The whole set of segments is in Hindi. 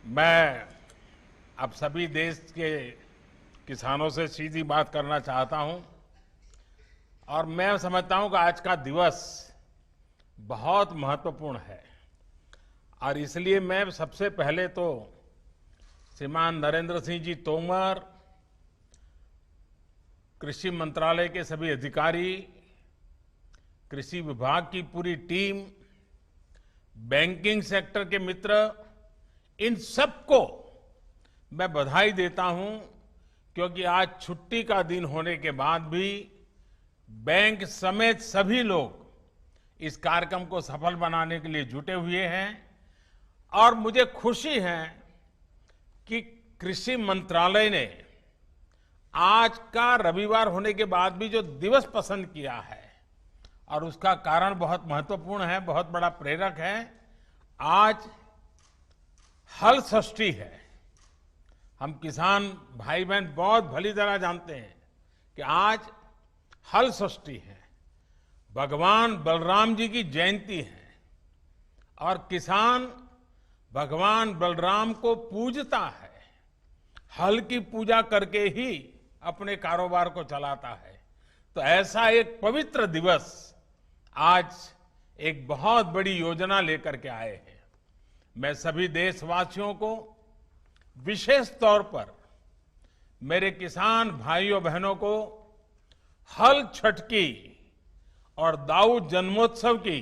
मैं अब सभी देश के किसानों से सीधी बात करना चाहता हूं और मैं समझता हूं कि आज का दिवस बहुत महत्वपूर्ण है और इसलिए मैं सबसे पहले तो श्रीमान नरेंद्र सिंह जी तोमर, कृषि मंत्रालय के सभी अधिकारी, कृषि विभाग की पूरी टीम, बैंकिंग सेक्टर के मित्र, इन सबको मैं बधाई देता हूं क्योंकि आज छुट्टी का दिन होने के बाद भी बैंक समेत सभी लोग इस कार्यक्रम को सफल बनाने के लिए जुटे हुए हैं और मुझे खुशी है कि कृषि मंत्रालय ने आज का रविवार होने के बाद भी जो दिवस पसंद किया है और उसका कारण बहुत महत्वपूर्ण है, बहुत बड़ा प्रेरक है। आज हल षष्ठी है। हम किसान भाई बहन बहुत भली तरह जानते हैं कि आज हल षष्ठी है, भगवान बलराम जी की जयंती है और किसान भगवान बलराम को पूजता है, हल की पूजा करके ही अपने कारोबार को चलाता है। तो ऐसा एक पवित्र दिवस आज एक बहुत बड़ी योजना लेकर के आए हैं। मैं सभी देशवासियों को विशेष तौर पर मेरे किसान भाइयों बहनों को हल छठ की और दाऊ जन्मोत्सव की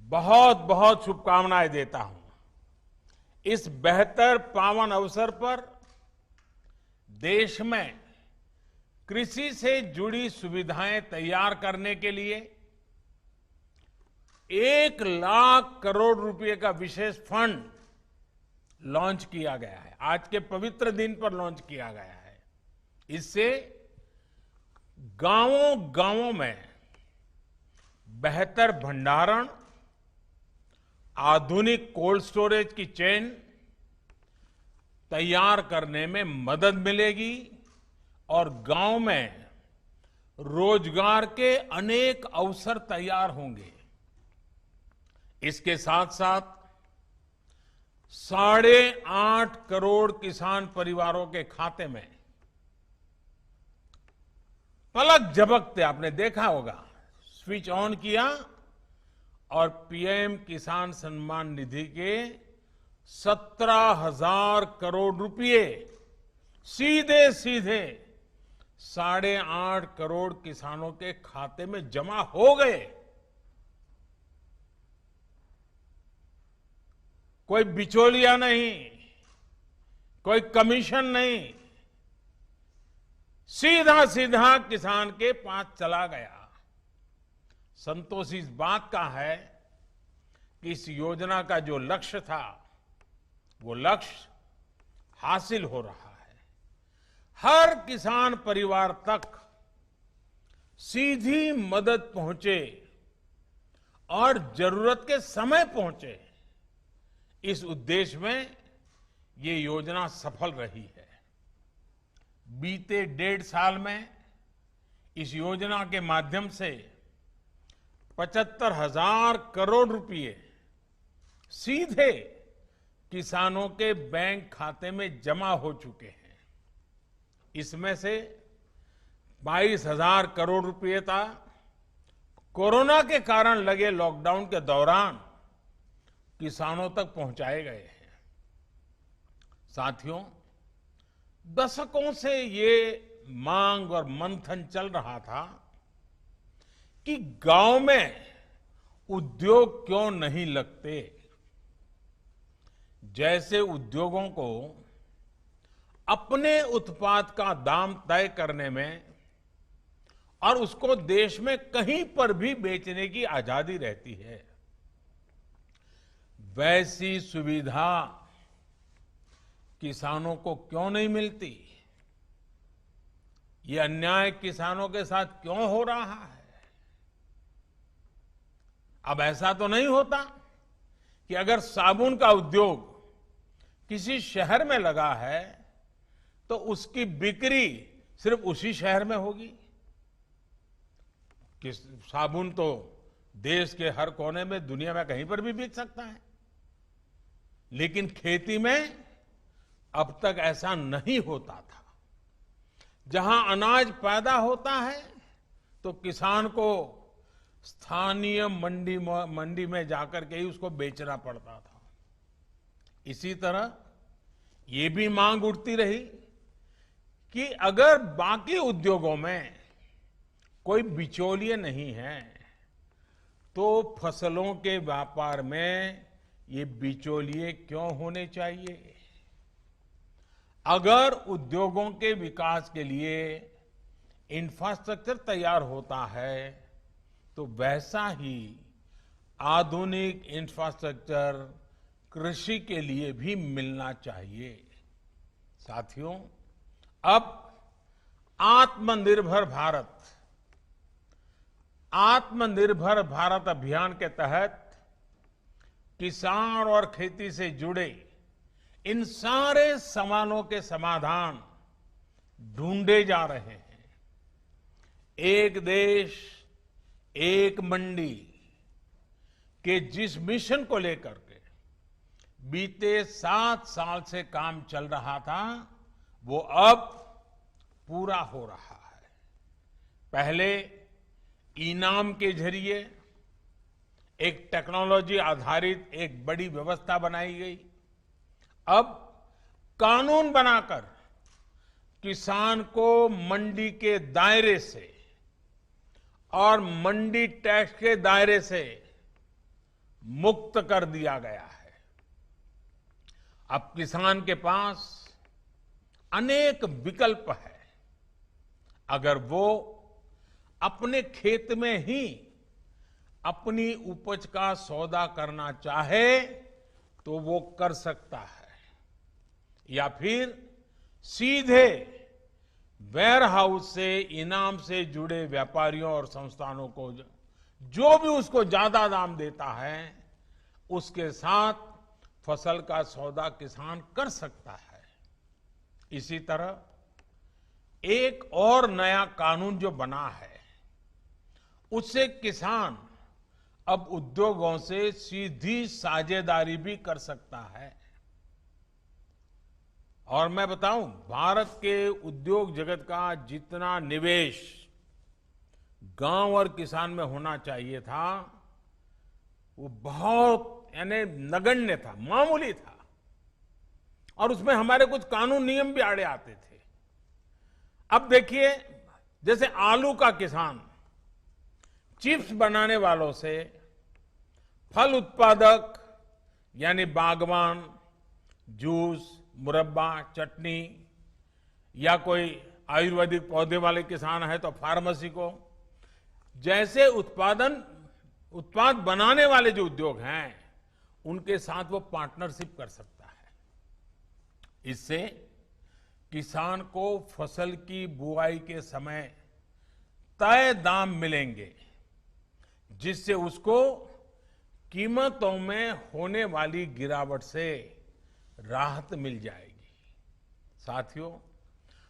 बहुत बहुत शुभकामनाएं देता हूं। इस बेहतर पावन अवसर पर देश में कृषि से जुड़ी सुविधाएं तैयार करने के लिए 1,00,000 करोड़ रुपए का विशेष फंड लॉन्च किया गया है। आज के पवित्र दिन पर लॉन्च किया गया है। इससे गांवों गांवों में बेहतर भंडारण, आधुनिक कोल्ड स्टोरेज की चेन तैयार करने में मदद मिलेगी और गांव में रोजगार के अनेक अवसर तैयार होंगे। इसके साथ साथ 8.5 करोड़ किसान परिवारों के खाते में पलक झपकते आपने देखा होगा, स्विच ऑन किया और पीएम किसान सम्मान निधि के 17,000 करोड़ रुपए सीधे सीधे 8.5 करोड़ किसानों के खाते में जमा हो गए। कोई बिचौलिया नहीं, कोई कमीशन नहीं, सीधा सीधा किसान के पास चला गया। संतोष इस बात का है कि इस योजना का जो लक्ष्य था वो लक्ष्य हासिल हो रहा है। हर किसान परिवार तक सीधी मदद पहुंचे और जरूरत के समय पहुंचे, इस उद्देश्य में ये योजना सफल रही है। बीते 1.5 साल में इस योजना के माध्यम से 75,000 करोड़ रुपए सीधे किसानों के बैंक खाते में जमा हो चुके हैं। इसमें से 22,000 करोड़ रुपए था कोरोना के कारण लगे लॉकडाउन के दौरान किसानों तक पहुंचाए गए हैं। साथियों, दशकों से ये मांग और मंथन चल रहा था कि गांव में उद्योग क्यों नहीं लगते। जैसे उद्योगों को अपने उत्पाद का दाम तय करने में और उसको देश में कहीं पर भी बेचने की आजादी रहती है, वैसी सुविधा किसानों को क्यों नहीं मिलती। ये अन्याय किसानों के साथ क्यों हो रहा है। अब ऐसा तो नहीं होता कि अगर साबुन का उद्योग किसी शहर में लगा है तो उसकी बिक्री सिर्फ उसी शहर में होगी। कि साबुन तो देश के हर कोने में, दुनिया में कहीं पर भी बिक सकता है, लेकिन खेती में अब तक ऐसा नहीं होता था। जहां अनाज पैदा होता है तो किसान को स्थानीय मंडी में जाकर के ही उसको बेचना पड़ता था। इसी तरह ये भी मांग उठती रही कि अगर बाकी उद्योगों में कोई बिचौलिए नहीं है तो फसलों के व्यापार में ये बिचौलिए क्यों होने चाहिए। अगर उद्योगों के विकास के लिए इंफ्रास्ट्रक्चर तैयार होता है तो वैसा ही आधुनिक इंफ्रास्ट्रक्चर कृषि के लिए भी मिलना चाहिए। साथियों, अब आत्मनिर्भर भारत अभियान के तहत किसान और खेती से जुड़े इन सारे सवालों के समाधान ढूंढे जा रहे हैं। एक देश एक मंडी के जिस मिशन को लेकर के बीते 7 साल से काम चल रहा था वो अब पूरा हो रहा है। पहले इनाम के जरिए एक टेक्नोलॉजी आधारित एक बड़ी व्यवस्था बनाई गई। अब कानून बनाकर किसान को मंडी के दायरे से और मंडी टैक्स के दायरे से मुक्त कर दिया गया है। अब किसान के पास अनेक विकल्प है। अगर वो अपने खेत में ही अपनी उपज का सौदा करना चाहे तो वो कर सकता है, या फिर सीधे वेयर हाउस से इनाम से जुड़े व्यापारियों और संस्थानों को जो भी उसको ज्यादा दाम देता है उसके साथ फसल का सौदा किसान कर सकता है। इसी तरह एक और नया कानून जो बना है उससे किसान अब उद्योगों से सीधी साझेदारी भी कर सकता है। और मैं बताऊं, भारत के उद्योग जगत का जितना निवेश गांव और किसान में होना चाहिए था वो बहुत यानी नगण्य था, मामूली था, और उसमें हमारे कुछ कानून नियम भी आड़े आते थे। अब देखिए, जैसे आलू का किसान चिप्स बनाने वालों से फल उत्पादक यानी बागवान जूस, मुरब्बा, चटनी, या कोई आयुर्वेदिक पौधे वाले किसान है तो फार्मेसी को, जैसे उत्पाद बनाने वाले जो उद्योग हैं उनके साथ वो पार्टनरशिप कर सकता है। इससे किसान को फसल की बुआई के समय तय दाम मिलेंगे, जिससे उसको कीमतों में होने वाली गिरावट से राहत मिल जाएगी। साथियों,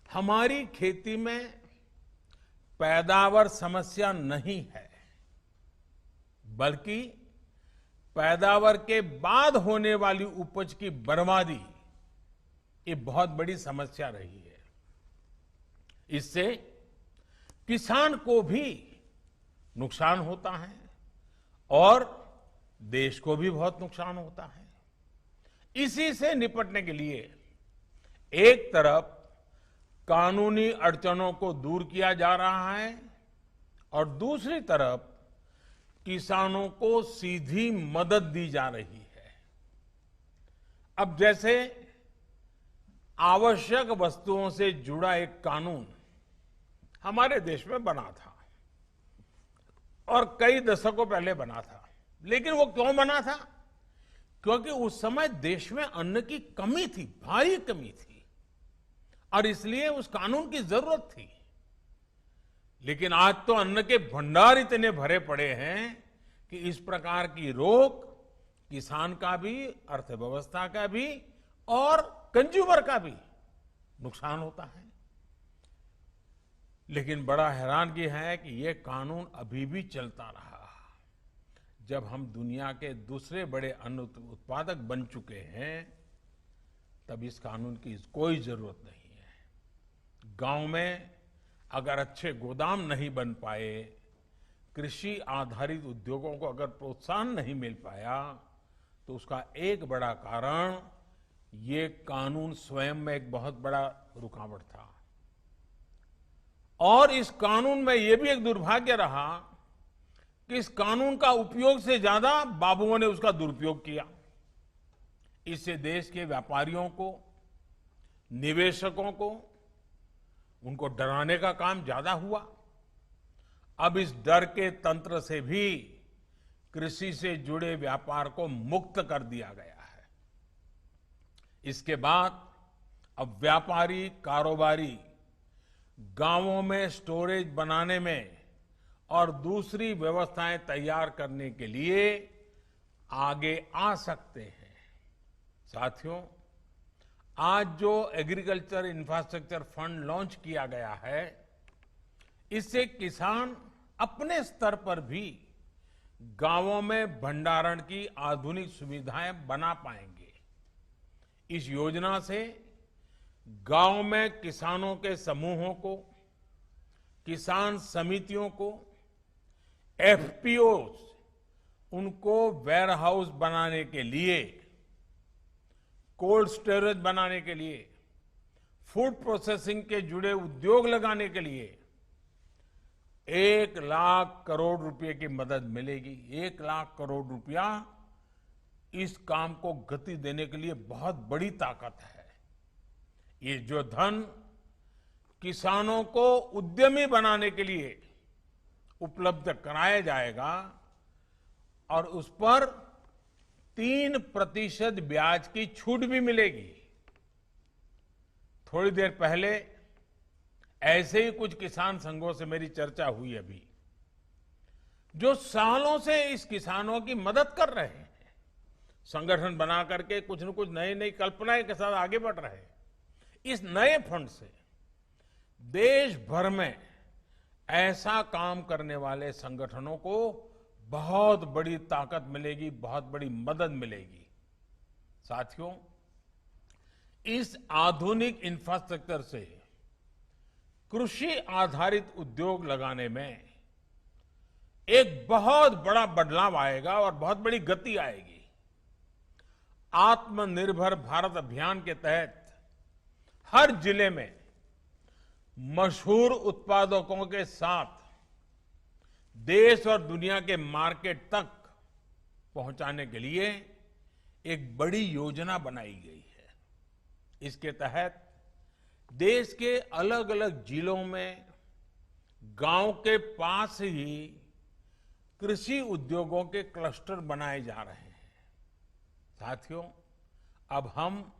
हमारी खेती में पैदावार समस्या नहीं है, बल्कि पैदावार के बाद होने वाली उपज की बर्बादी ये बहुत बड़ी समस्या रही है। इससे किसान को भी नुकसान होता है और देश को भी बहुत नुकसान होता है। इसी से निपटने के लिए एक तरफ कानूनी अड़चनों को दूर किया जा रहा है और दूसरी तरफ किसानों को सीधी मदद दी जा रही है। अब जैसे आवश्यक वस्तुओं से जुड़ा एक कानून हमारे देश में बना था और कई दशकों पहले बना था, लेकिन वो क्यों बना था? क्योंकि उस समय देश में अन्न की कमी थी, भारी कमी थी, और इसलिए उस कानून की जरूरत थी। लेकिन आज तो अन्न के भंडार इतने भरे पड़े हैं कि इस प्रकार की रोक किसान का भी, अर्थव्यवस्था का भी और कंज्यूमर का भी नुकसान होता है। लेकिन बड़ा हैरानगी है कि यह कानून अभी भी चलता रहा। जब हम दुनिया के दूसरे बड़े अन्न उत्पादक बन चुके हैं तब इस कानून की कोई जरूरत नहीं है। गांव में अगर अच्छे गोदाम नहीं बन पाए, कृषि आधारित उद्योगों को अगर प्रोत्साहन नहीं मिल पाया, तो उसका एक बड़ा कारण ये कानून स्वयं में एक बहुत बड़ा रुकावट था। और इस कानून में ये भी एक दुर्भाग्य रहा कि इस कानून का उपयोग से ज्यादा बाबुओं ने उसका दुरुपयोग किया। इससे देश के व्यापारियों को, निवेशकों को, उनको डराने का काम ज्यादा हुआ। अब इस डर के तंत्र से भी कृषि से जुड़े व्यापार को मुक्त कर दिया गया है। इसके बाद अब व्यापारी, कारोबारी गांवों में स्टोरेज बनाने में और दूसरी व्यवस्थाएं तैयार करने के लिए आगे आ सकते हैं। साथियों, आज जो एग्रीकल्चर इंफ्रास्ट्रक्चर फंड लॉन्च किया गया है, इससे किसान अपने स्तर पर भी गांवों में भंडारण की आधुनिक सुविधाएं बना पाएंगे। इस योजना से गांव में किसानों के समूहों को, किसान समितियों को, एफपीओ उनको वेयर हाउस बनाने के लिए, कोल्ड स्टोरेज बनाने के लिए, फूड प्रोसेसिंग के जुड़े उद्योग लगाने के लिए 1 लाख करोड़ रुपए की मदद मिलेगी। 1 लाख करोड़ रुपया इस काम को गति देने के लिए बहुत बड़ी ताकत है। ये जो धन किसानों को उद्यमी बनाने के लिए उपलब्ध कराया जाएगा और उस पर 3% ब्याज की छूट भी मिलेगी। थोड़ी देर पहले ऐसे ही कुछ किसान संघों से मेरी चर्चा हुई अभी, जो सालों से इस किसानों की मदद कर रहे हैं, संगठन बना करके कुछ न कुछ नई नई कल्पनाएं के साथ आगे बढ़ रहे हैं। इस नए फंड से देश भर में ऐसा काम करने वाले संगठनों को बहुत बड़ी ताकत मिलेगी, बहुत बड़ी मदद मिलेगी। साथियों, इस आधुनिक इंफ्रास्ट्रक्चर से कृषि आधारित उद्योग लगाने में एक बहुत बड़ा बदलाव आएगा और बहुत बड़ी गति आएगी। आत्मनिर्भर भारत अभियान के तहत हर जिले में मशहूर उत्पादकों के साथ देश और दुनिया के मार्केट तक पहुंचाने के लिए एक बड़ी योजना बनाई गई है। इसके तहत देश के अलग अलग जिलों में गांव के पास ही कृषि उद्योगों के क्लस्टर बनाए जा रहे हैं। साथियों, अब हम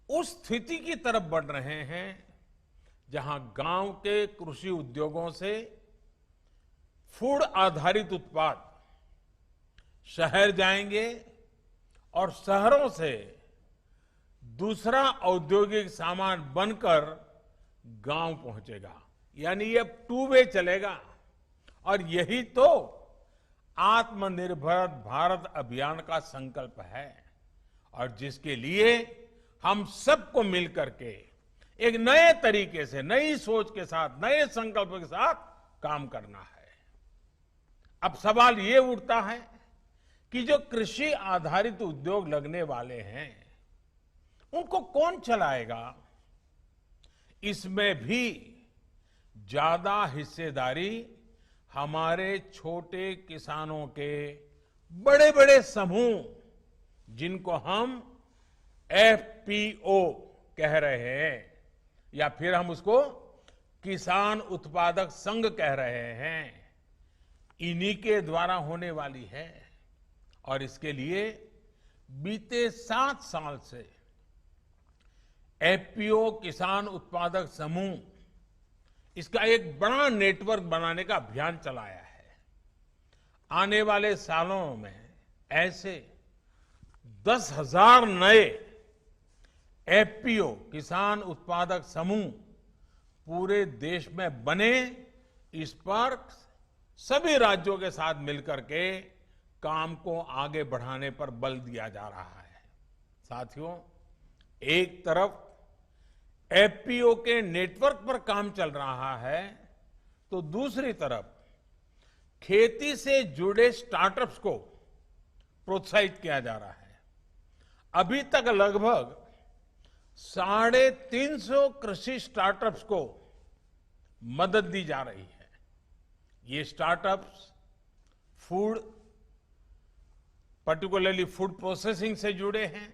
उस स्थिति की तरफ बढ़ रहे हैं जहां गांव के कृषि उद्योगों से फूड आधारित उत्पाद शहर जाएंगे और शहरों से दूसरा औद्योगिक सामान बनकर गांव पहुंचेगा। यानी ये अब 2 वे चलेगा और यही तो आत्मनिर्भर भारत अभियान का संकल्प है और जिसके लिए हम सबको मिलकर के एक नए तरीके से, नई सोच के साथ, नए संकल्प के साथ काम करना है। अब सवाल ये उठता है कि जो कृषि आधारित उद्योग लगने वाले हैं, उनको कौन चलाएगा? इसमें भी ज्यादा हिस्सेदारी हमारे छोटे किसानों के बड़े बड़े समूह, जिनको हम एफपीओ कह रहे हैं या फिर हम उसको किसान उत्पादक संघ कह रहे हैं, इन्हीं के द्वारा होने वाली है। और इसके लिए बीते 7 साल से एफपीओ किसान उत्पादक समूह, इसका एक बड़ा नेटवर्क बनाने का अभियान चलाया है। आने वाले सालों में ऐसे 10,000 नए एफपीओ किसान उत्पादक समूह पूरे देश में बने, इस पर सभी राज्यों के साथ मिलकर के काम को आगे बढ़ाने पर बल दिया जा रहा है। साथियों, एक तरफ एफपीओ के नेटवर्क पर काम चल रहा है, तो दूसरी तरफ खेती से जुड़े स्टार्टअप्स को प्रोत्साहित किया जा रहा है। अभी तक लगभग 350 कृषि स्टार्टअप्स को मदद दी जा रही है। ये startups food, particularly food processing से जुड़े हैं,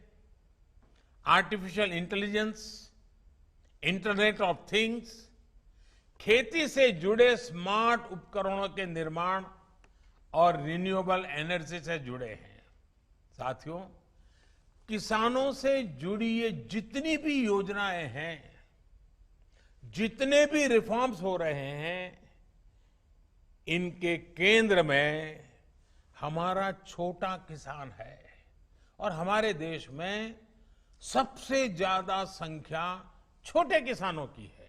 artificial intelligence, internet of things, खेती से जुड़े स्मार्ट उपकरणों के निर्माण और रिन्यूएबल एनर्जी से जुड़े हैं। साथियों, किसानों से जुड़ी ये जितनी भी योजनाएं हैं, जितने भी रिफॉर्म्स हो रहे हैं, इनके केंद्र में हमारा छोटा किसान है। और हमारे देश में सबसे ज्यादा संख्या छोटे किसानों की है।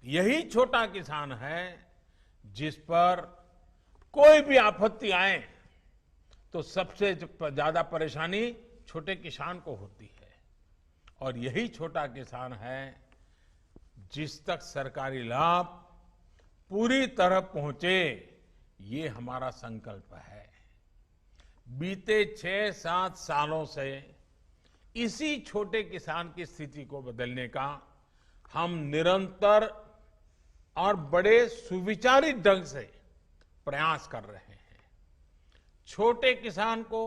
यही छोटा किसान है जिस पर कोई भी आपत्ति आए तो सबसे ज्यादा परेशानी छोटे किसान को होती है। और यही छोटा किसान है जिस तक सरकारी लाभ पूरी तरह पहुंचे, ये हमारा संकल्प है। बीते 6-7 सालों से इसी छोटे किसान की स्थिति को बदलने का हम निरंतर और बड़े सुविचारित ढंग से प्रयास कर रहे हैं। छोटे किसान को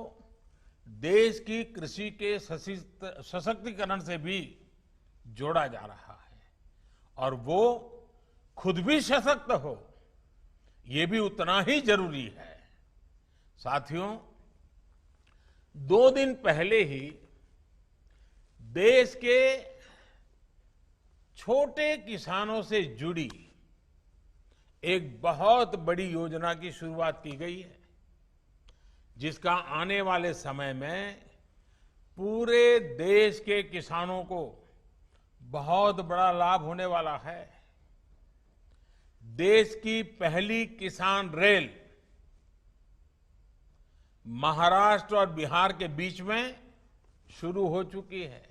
देश की कृषि के सशक्तिकरण से भी जोड़ा जा रहा है और वो खुद भी सशक्त हो, ये भी उतना ही जरूरी है। साथियों, 2 दिन पहले ही देश के छोटे किसानों से जुड़ी एक बहुत बड़ी योजना की शुरुआत की गई है, जिसका आने वाले समय में पूरे देश के किसानों को बहुत बड़ा लाभ होने वाला है। देश की पहली किसान रेल महाराष्ट्र और बिहार के बीच में शुरू हो चुकी है।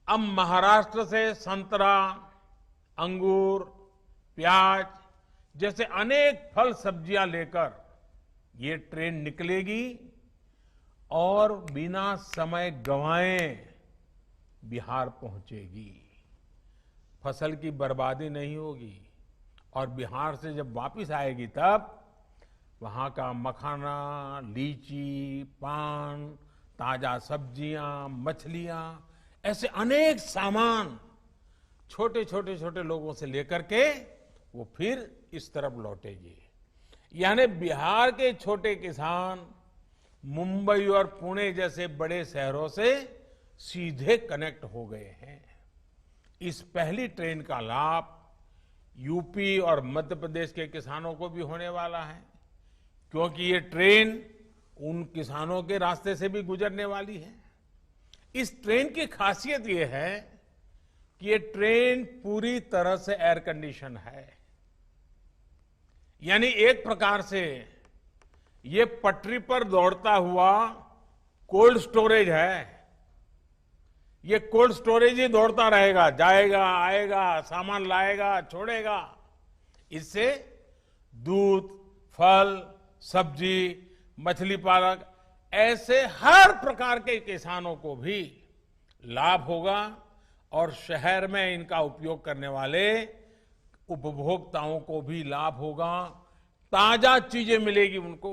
अब महाराष्ट्र से संतरा, अंगूर, प्याज जैसे अनेक फल सब्जियां लेकर ये ट्रेन निकलेगी और बिना समय गंवाए बिहार पहुंचेगी। फसल की बर्बादी नहीं होगी और बिहार से जब वापस आएगी तब वहां का मखाना, लीची, पान, ताजा सब्जियां, मछलियां, ऐसे अनेक सामान छोटे छोटे लोगों से लेकर के वो फिर इस तरफ लौटेगी। यानी बिहार के छोटे किसान मुंबई और पुणे जैसे बड़े शहरों से सीधे कनेक्ट हो गए हैं। इस पहली ट्रेन का लाभ यूपी और मध्य प्रदेश के किसानों को भी होने वाला है, क्योंकि ये ट्रेन उन किसानों के रास्ते से भी गुजरने वाली है। इस ट्रेन की खासियत ये है कि ये ट्रेन पूरी तरह से एयर कंडीशन है। यानी एक प्रकार से ये पटरी पर दौड़ता हुआ कोल्ड स्टोरेज है। ये कोल्ड स्टोरेज ही दौड़ता रहेगा, जाएगा, आएगा, सामान लाएगा, छोड़ेगा। इससे दूध, फल, सब्जी, मछली पालक ऐसे हर प्रकार के किसानों को भी लाभ होगा और शहर में इनका उपयोग करने वाले उपभोक्ताओं को भी लाभ होगा। ताजा चीजें मिलेगी उनको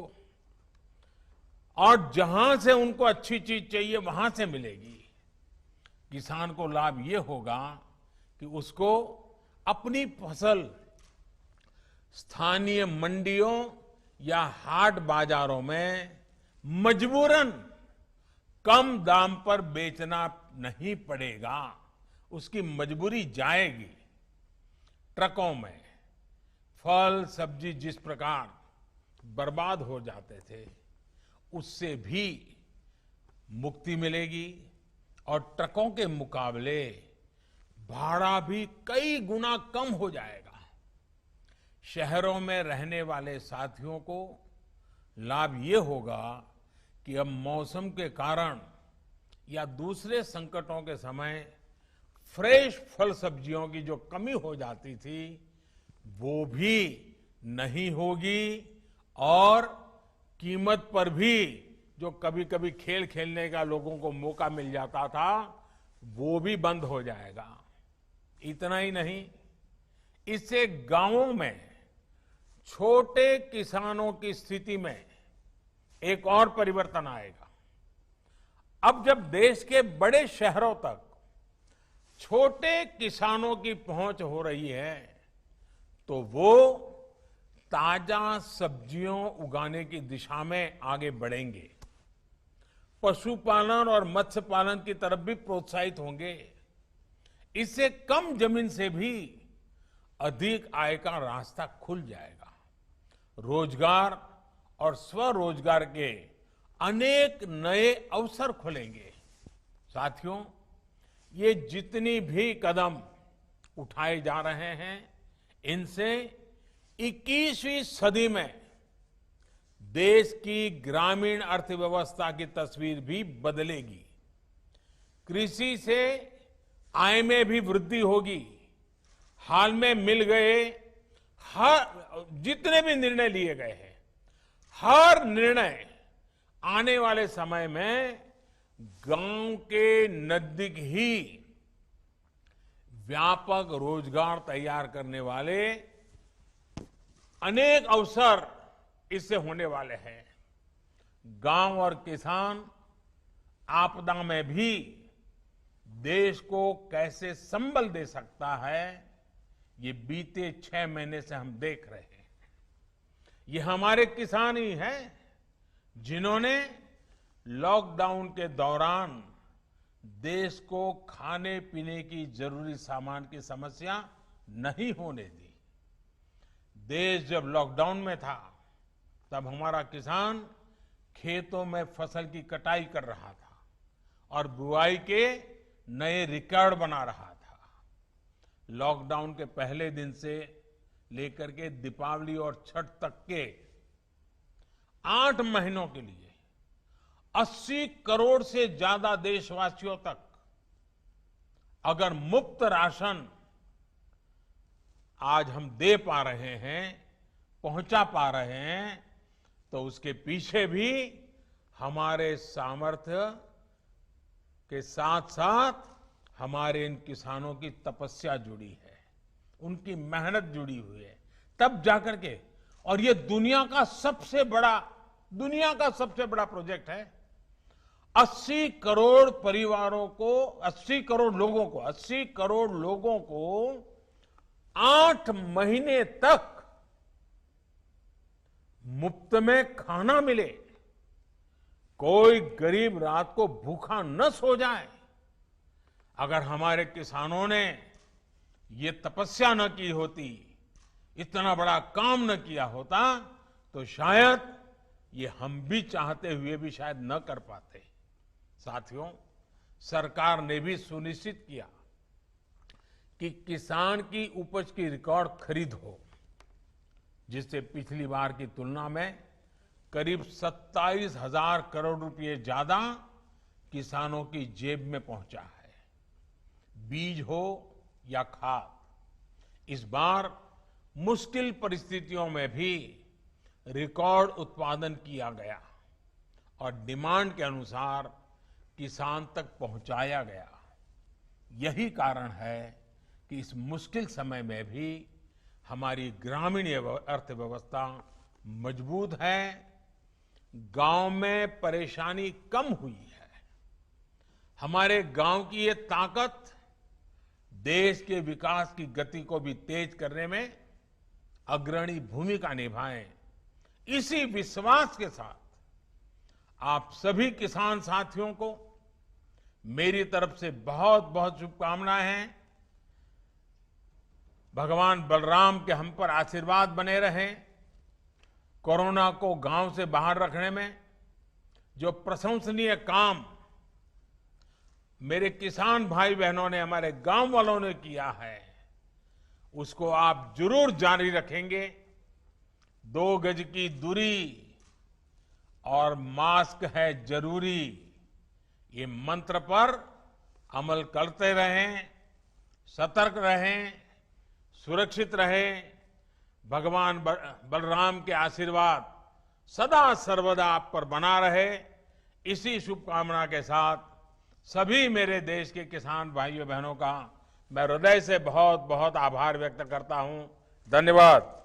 और जहां से उनको अच्छी चीज चाहिए वहां से मिलेगी। किसान को लाभ ये होगा कि उसको अपनी फसल स्थानीय मंडियों या हाट बाजारों में मजबूरन कम दाम पर बेचना नहीं पड़ेगा। उसकी मजबूरी जाएगी। ट्रकों में फल सब्जी जिस प्रकार बर्बाद हो जाते थे, उससे भी मुक्ति मिलेगी और ट्रकों के मुकाबले भाड़ा भी कई गुना कम हो जाएगा। शहरों में रहने वाले साथियों को लाभ ये होगा कि अब मौसम के कारण या दूसरे संकटों के समय फ्रेश फल सब्जियों की जो कमी हो जाती थी वो भी नहीं होगी और कीमत पर भी जो कभी कभी खेल खेलने का लोगों को मौका मिल जाता था वो भी बंद हो जाएगा। इतना ही नहीं, इससे गांवों में छोटे किसानों की स्थिति में एक और परिवर्तन आएगा। अब जब देश के बड़े शहरों तक छोटे किसानों की पहुंच हो रही है तो वो ताजा सब्जियों उगाने की दिशा में आगे बढ़ेंगे, पशुपालन और मत्स्य पालन की तरफ भी प्रोत्साहित होंगे। इससे कम जमीन से भी अधिक आय का रास्ता खुल जाएगा। रोजगार और स्वरोजगार के अनेक नए अवसर खुलेंगे। साथियों, ये जितनी भी कदम उठाए जा रहे हैं इनसे 21वीं सदी में देश की ग्रामीण अर्थव्यवस्था की तस्वीर भी बदलेगी। कृषि से आय में भी वृद्धि होगी। हाल में मिल गए हर जितने भी निर्णय लिए गए हैं, हर निर्णय आने वाले समय में गांव के नजदीक ही व्यापक रोजगार तैयार करने वाले अनेक अवसर इससे होने वाले हैं। गांव और किसान आपदा में भी देश को कैसे संबल दे सकता है, ये बीते 6 महीने से हम देख रहे हैं। ये हमारे किसान ही हैं जिन्होंने लॉकडाउन के दौरान देश को खाने पीने की जरूरी सामान की समस्या नहीं होने दी। देश जब लॉकडाउन में था तब हमारा किसान खेतों में फसल की कटाई कर रहा था और बुआई के नए रिकॉर्ड बना रहा था। लॉकडाउन के पहले दिन से लेकर के दीपावली और छठ तक के 8 महीनों के लिए 80 करोड़ से ज्यादा देशवासियों तक अगर मुफ्त राशन आज हम दे पा रहे हैं, पहुंचा पा रहे हैं, तो उसके पीछे भी हमारे सामर्थ्य के साथ साथ हमारे इन किसानों की तपस्या जुड़ी है, उनकी मेहनत जुड़ी हुई है। तब जाकर के, और ये दुनिया का सबसे बड़ा प्रोजेक्ट है। 80 करोड़ परिवारों को, 80 करोड़ लोगों को 8 महीने तक मुफ्त में खाना मिले, कोई गरीब रात को भूखा न सो जाए। अगर हमारे किसानों ने ये तपस्या न की होती, इतना बड़ा काम न किया होता, तो शायद ये हम भी चाहते हुए भी शायद न कर पाते। साथियों, सरकार ने भी सुनिश्चित किया कि किसान की उपज की रिकॉर्ड खरीद हो, जिससे पिछली बार की तुलना में करीब 27,000 करोड़ रुपए ज्यादा किसानों की जेब में पहुंचा है। बीज हो या खाद, इस बार मुश्किल परिस्थितियों में भी रिकॉर्ड उत्पादन किया गया और डिमांड के अनुसार किसान तक पहुंचाया गया। यही कारण है कि इस मुश्किल समय में भी हमारी ग्रामीण अर्थव्यवस्था मजबूत है, गांव में परेशानी कम हुई है। हमारे गांव की ये ताकत देश के विकास की गति को भी तेज करने में अग्रणी भूमिका निभाए। इसी विश्वास के साथ आप सभी किसान साथियों को मेरी तरफ से बहुत बहुत शुभकामनाएं हैं। भगवान बलराम के हम पर आशीर्वाद बने रहें। कोरोना को गांव से बाहर रखने में जो प्रशंसनीय काम मेरे किसान भाई बहनों ने, हमारे गांव वालों ने किया है, उसको आप जरूर जारी रखेंगे। 2 गज की दूरी और मास्क है जरूरी, ये मंत्र पर अमल करते रहें, सतर्क रहें, सुरक्षित रहें। भगवान बलराम के आशीर्वाद सदा सर्वदा आप पर बना रहे, इसी शुभकामना के साथ सभी मेरे देश के किसान भाइयों बहनों का मैं हृदय से बहुत बहुत आभार व्यक्त करता हूं। धन्यवाद।